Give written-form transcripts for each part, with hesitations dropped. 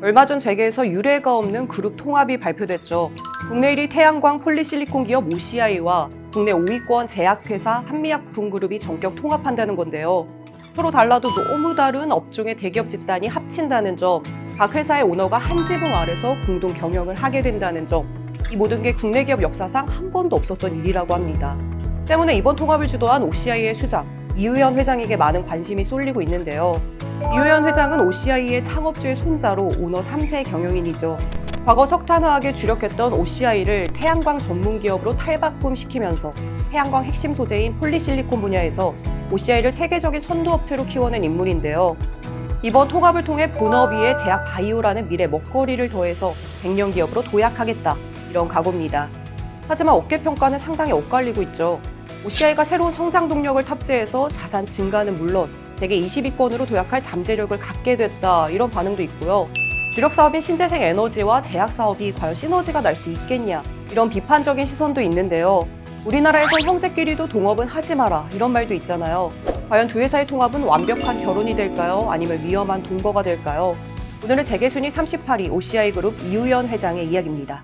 얼마 전 재계에서 유례가 없는 그룹 통합이 발표됐죠. 국내 1위 태양광 폴리실리콘 기업 OCI와 국내 5위권 제약회사 한미약품그룹이 전격 통합한다는 건데요. 서로 달라도 너무 다른 업종의 대기업 집단이 합친다는 점, 각 회사의 오너가 한 지붕 아래서 공동 경영을 하게 된다는 점, 이 모든 게 국내 기업 역사상 한 번도 없었던 일이라고 합니다. 때문에 이번 통합을 주도한 OCI의 수장, 이우현 회장에게 많은 관심이 쏠리고 있는데요. 이우현 회장은 OCI의 창업주의 손자로 오너 3세 경영인이죠. 과거 석탄화학에 주력했던 OCI를 태양광 전문 기업으로 탈바꿈시키면서 태양광 핵심 소재인 폴리실리콘 분야에서 OCI를 세계적인 선두업체로 키워낸 인물인데요. 이번 통합을 통해 본업 위에 제약 바이오라는 미래 먹거리를 더해서 100년 기업으로 도약하겠다, 이런 각오입니다. 하지만 업계 평가는 상당히 엇갈리고 있죠. OCI가 새로운 성장 동력을 탑재해서 자산 증가는 물론 대개 22권으로 도약할 잠재력을 갖게 됐다, 이런 반응도 있고요. 주력 사업인 신재생 에너지와 제약 사업이 과연 시너지가 날 수 있겠냐, 이런 비판적인 시선도 있는데요. 우리나라에서 형제끼리도 동업은 하지 마라, 이런 말도 있잖아요. 과연 두 회사의 통합은 완벽한 결혼이 될까요? 아니면 위험한 동거가 될까요? 오늘은 재계순위 38위 OCI 그룹 이우현 회장의 이야기입니다.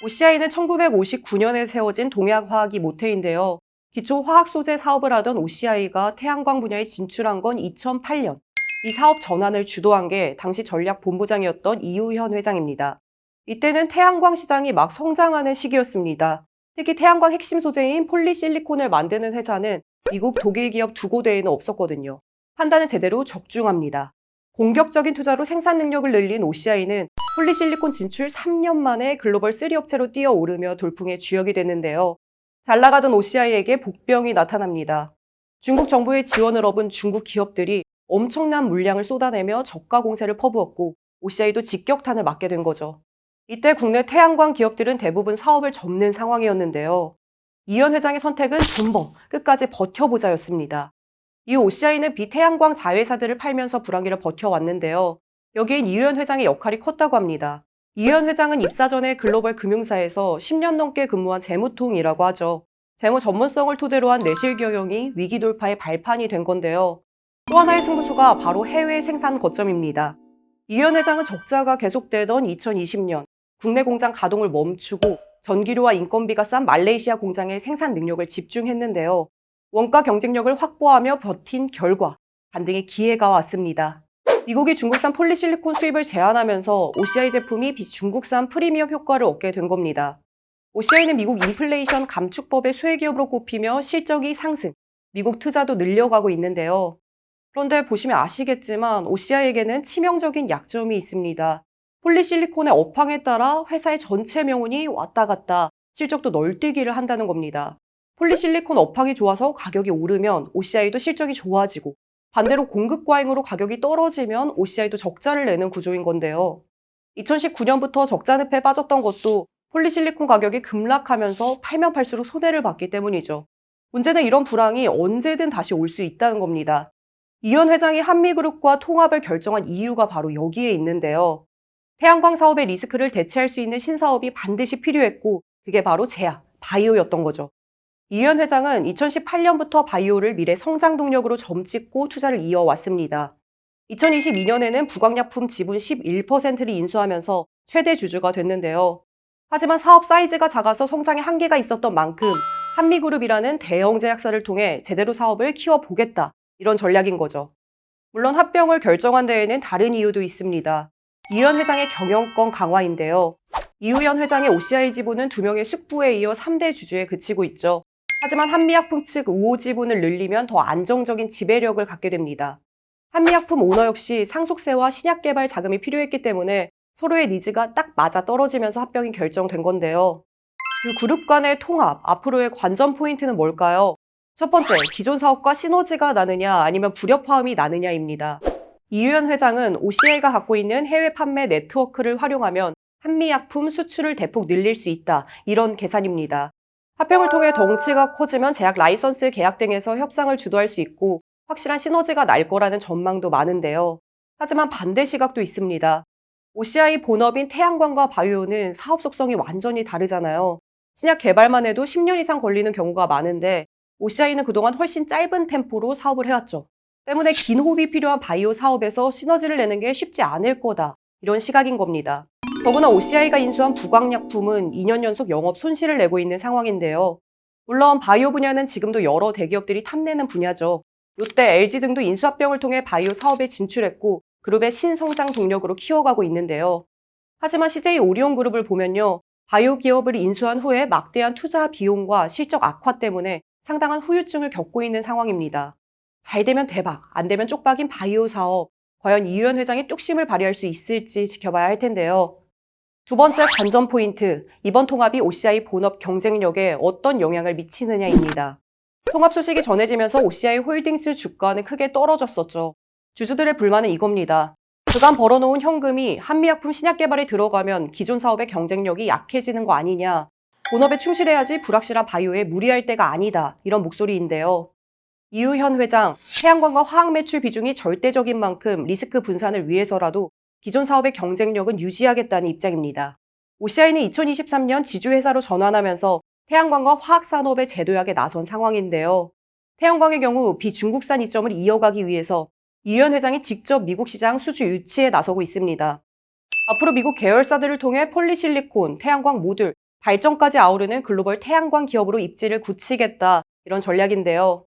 OCI는 1959년에 세워진 동양화학이 모태인데요. 기초 화학 소재 사업을 하던 OCI가 태양광 분야에 진출한 건 2008년. 이 사업 전환을 주도한 게 당시 전략본부장이었던 이우현 회장입니다. 이때는 태양광 시장이 막 성장하는 시기였습니다. 특히 태양광 핵심 소재인 폴리실리콘을 만드는 회사는 미국, 독일 기업 두 곳에는 없었거든요. 판단은 제대로 적중합니다. 공격적인 투자로 생산 능력을 늘린 OCI는 폴리실리콘 진출 3년 만에 글로벌 3업체로 뛰어오르며 돌풍의 주역이 됐는데요. 잘 나가던 OCI에게 복병이 나타납니다. 중국 정부의 지원을 얻은 중국 기업들이 엄청난 물량을 쏟아내며 저가 공세를 퍼부었고 OCI도 직격탄을 맞게 된 거죠. 이때 국내 태양광 기업들은 대부분 사업을 접는 상황이었는데요. 이현 회장의 선택은 존버, 끝까지 버텨보자였습니다. 이 OCI는 비태양광 자회사들을 팔면서 불황기를 버텨왔는데요. 여기엔 이현 회장의 역할이 컸다고 합니다. 이현 회장은 입사 전에 글로벌 금융사에서 10년 넘게 근무한 재무통이라고 하죠. 재무 전문성을 토대로 한 내실 경영이 위기 돌파의 발판이 된 건데요. 또 하나의 승부수가 바로 해외 생산 거점입니다. 이현 회장은 적자가 계속되던 2020년 국내 공장 가동을 멈추고 전기료와 인건비가 싼 말레이시아 공장에 생산 능력을 집중했는데요. 원가 경쟁력을 확보하며 버틴 결과 반등의 기회가 왔습니다. 미국이 중국산 폴리실리콘 수입을 제한하면서 OCI 제품이 중국산 프리미엄 효과를 얻게 된 겁니다. OCI는 미국 인플레이션 감축법의 수혜기업으로 꼽히며 실적이 상승, 미국 투자도 늘려가고 있는데요. 그런데 보시면 아시겠지만 OCI에게는 치명적인 약점이 있습니다. 폴리실리콘의 업황에 따라 회사의 전체 명운이 왔다 갔다 실적도 널뛰기를 한다는 겁니다. 폴리실리콘 업황이 좋아서 가격이 오르면 OCI도 실적이 좋아지고 반대로 공급 과잉으로 가격이 떨어지면 OCI도 적자를 내는 구조인 건데요. 2019년부터 적자 늪에 빠졌던 것도 폴리실리콘 가격이 급락하면서 팔면 팔수록 손해를 봤기 때문이죠. 문제는 이런 불황이 언제든 다시 올 수 있다는 겁니다. 이현 회장이 한미그룹과 통합을 결정한 이유가 바로 여기에 있는데요. 태양광 사업의 리스크를 대체할 수 있는 신사업이 반드시 필요했고 그게 바로 제약, 바이오였던 거죠. 이현 회장은 2018년부터 바이오를 미래 성장 동력으로 점찍고 투자를 이어왔습니다. 2022년에는 부광약품 지분 11%를 인수하면서 최대 주주가 됐는데요. 하지만 사업 사이즈가 작아서 성장에 한계가 있었던 만큼 한미그룹이라는 대형 제약사를 통해 제대로 사업을 키워보겠다, 이런 전략인 거죠. 물론 합병을 결정한 데에는 다른 이유도 있습니다. 이현 회장의 경영권 강화인데요. 이우현 회장의 OCI 지분은 2명의 숙부에 이어 3대 주주에 그치고 있죠. 하지만 한미약품 측 우호 지분을 늘리면 더 안정적인 지배력을 갖게 됩니다. 한미약품 오너 역시 상속세와 신약 개발 자금이 필요했기 때문에 서로의 니즈가 딱 맞아 떨어지면서 합병이 결정된 건데요. 그 그룹 간의 통합, 앞으로의 관전 포인트는 뭘까요? 첫 번째, 기존 사업과 시너지가 나느냐 아니면 불협화음이 나느냐입니다. 이우현 회장은 OCI가 갖고 있는 해외 판매 네트워크를 활용하면 한미약품 수출을 대폭 늘릴 수 있다, 이런 계산입니다. 합병을 통해 덩치가 커지면 제약 라이선스 계약 등에서 협상을 주도할 수 있고 확실한 시너지가 날 거라는 전망도 많은데요. 하지만 반대 시각도 있습니다. OCI 본업인 태양광과 바이오는 사업 속성이 완전히 다르잖아요. 신약 개발만 해도 10년 이상 걸리는 경우가 많은데 OCI는 그동안 훨씬 짧은 템포로 사업을 해왔죠. 때문에 긴 호흡이 필요한 바이오 사업에서 시너지를 내는 게 쉽지 않을 거다, 이런 시각인 겁니다. 더구나 OCI가 인수한 부광약품은 2년 연속 영업 손실을 내고 있는 상황인데요. 물론 바이오 분야는 지금도 여러 대기업들이 탐내는 분야죠. 롯데, LG 등도 인수합병을 통해 바이오 사업에 진출했고 그룹의 신성장 동력으로 키워가고 있는데요. 하지만 CJ 오리온 그룹을 보면요. 바이오 기업을 인수한 후에 막대한 투자 비용과 실적 악화 때문에 상당한 후유증을 겪고 있는 상황입니다. 잘 되면 대박, 안 되면 쪽박인 바이오 사업. 과연 이유현 회장이 뚝심을 발휘할 수 있을지 지켜봐야 할 텐데요. 두 번째 관전 포인트, 이번 통합이 OCI 본업 경쟁력에 어떤 영향을 미치느냐입니다. 통합 소식이 전해지면서 OCI 홀딩스 주가는 크게 떨어졌었죠. 주주들의 불만은 이겁니다. 그간 벌어놓은 현금이 한미약품 신약 개발에 들어가면 기존 사업의 경쟁력이 약해지는 거 아니냐. 본업에 충실해야지 불확실한 바이오에 무리할 때가 아니다. 이런 목소리인데요. 이유현 회장, 태양광과 화학 매출 비중이 절대적인 만큼 리스크 분산을 위해서라도 기존 사업의 경쟁력은 유지하겠다는 입장입니다. OCI는 2023년 지주회사로 전환하면서 태양광과 화학 산업의 재도약에 나선 상황인데요. 태양광의 경우 비중국산 이점을 이어가기 위해서 이유현 회장이 직접 미국 시장 수주 유치에 나서고 있습니다. 앞으로 미국 계열사들을 통해 폴리실리콘, 태양광 모듈, 발전까지 아우르는 글로벌 태양광 기업으로 입지를 굳히겠다 이런 전략인데요.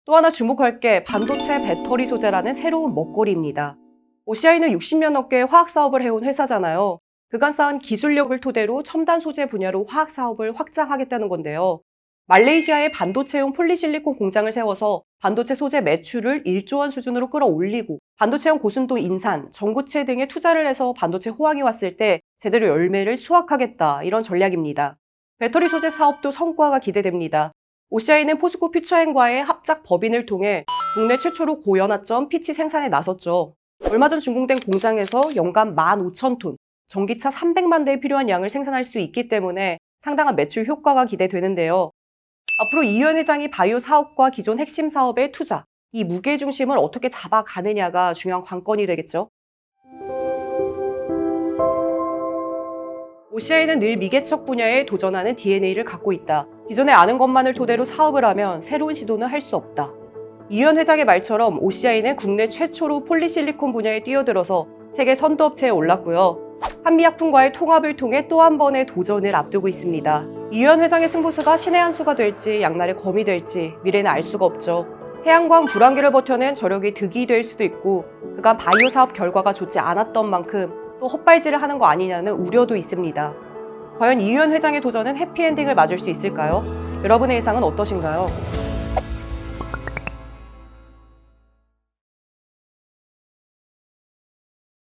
또 하나 주목할 게 반도체 배터리 소재라는 새로운 먹거리입니다. OCI는 60년 넘게 화학 사업을 해온 회사잖아요. 그간 쌓은 기술력을 토대로 첨단 소재 분야로 화학 사업을 확장하겠다는 건데요. 말레이시아에 반도체용 폴리실리콘 공장을 세워서 반도체 소재 매출을 1조 원 수준으로 끌어올리고 반도체용 고순도 인산, 전구체 등에 투자를 해서 반도체 호황이 왔을 때 제대로 열매를 수확하겠다 이런 전략입니다. 배터리 소재 사업도 성과가 기대됩니다. OCI는 포스코 퓨처엔과의 합작 법인을 통해 국내 최초로 고연화점 피치 생산에 나섰죠. 얼마 전 준공된 공장에서 연간 15,000톤, 전기차 300만 대에 필요한 양을 생산할 수 있기 때문에 상당한 매출 효과가 기대되는데요. 앞으로 이유현 회장이 바이오 사업과 기존 핵심 사업의 투자, 이 무게중심을 어떻게 잡아가느냐가 중요한 관건이 되겠죠. OCI는 늘 미개척 분야에 도전하는 DNA를 갖고 있다. 기존에 아는 것만을 토대로 사업을 하면 새로운 시도는 할 수 없다. 이유현 회장의 말처럼 OCI는 국내 최초로 폴리실리콘 분야에 뛰어들어서 세계 선두업체에 올랐고요. 한미약품과의 통합을 통해 또 한 번의 도전을 앞두고 있습니다. 이유현 회장의 승부수가 신의 한 수가 될지 양날의 검이 될지 미래는 알 수가 없죠. 태양광 불황기를 버텨낸 저력이 득이 될 수도 있고 그간 바이오 사업 결과가 좋지 않았던 만큼 또 헛발질을 하는 거 아니냐는 우려도 있습니다. 과연 이유현 회장의 도전은 해피엔딩을 맞을 수 있을까요? 여러분의 예상은 어떠신가요?